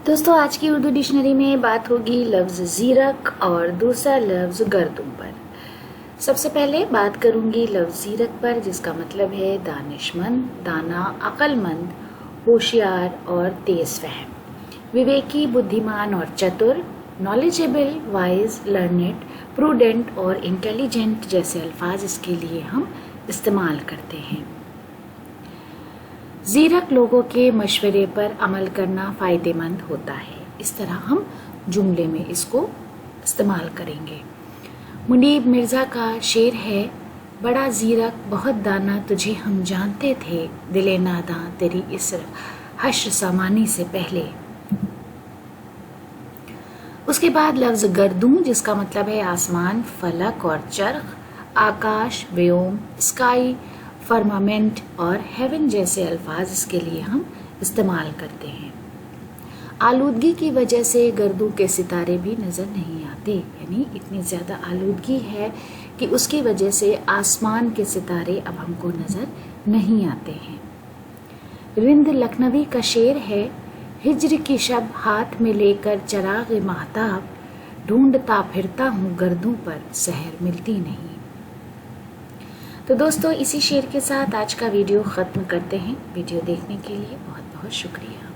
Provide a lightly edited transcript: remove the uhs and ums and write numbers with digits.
दोस्तों आज की उर्दू डिक्शनरी में बात होगी लफ्ज़ ज़ीरक और दूसरा लफ्ज़ गर्दुम पर। सबसे पहले बात करूंगी लफ्ज़ ज़ीरक पर, जिसका मतलब है दानिशमंद, दाना, अक्लमंद, होशियार और तेज़ फहम, विवेकी, बुद्धिमान और चतुर, नॉलेजेबल, वाइज, लर्नेड, प्रूडेंट और इंटेलिजेंट जैसे अल्फाज इसके लिए हम इस्तेमाल करते हैं। ज़ीरक लोगों के मशवरे पर अमल करना फ़ायदेमंद होता है। इस तरह हम जुमले में इसको इस्तेमाल करेंगे। मुनीब मिर्ज़ा का शेर है, बड़ा ज़ीरक बहुत दाना तुझे हम जानते थे, दिले नादां तेरी इस हश्र सामानी से पहले। उसके बाद लफ्ज़ गर्दूं, जिसका मतलब है आसमान, फलक और चरख, आकाश, व्योम, स्काई, फर्मामेंट और हेवन जैसे अल्फाज इसके लिए हम इस्तेमाल करते हैं। आलूदगी की वजह से गर्दों के सितारे भी नज़र नहीं आते, यानी इतनी ज़्यादा आलूदगी है कि उसकी वजह से आसमान के सितारे अब हमको नज़र नहीं आते हैं। रिंद लखनवी का शेर है, हिज्र की शब हाथ में लेकर चराग महताब, ढूंढता फिरता हूँ गर्दों पर सहर मिलती नहीं। तो दोस्तों इसी शेर के साथ आज का वीडियो ख़त्म करते हैं। वीडियो देखने के लिए बहुत बहुत शुक्रिया।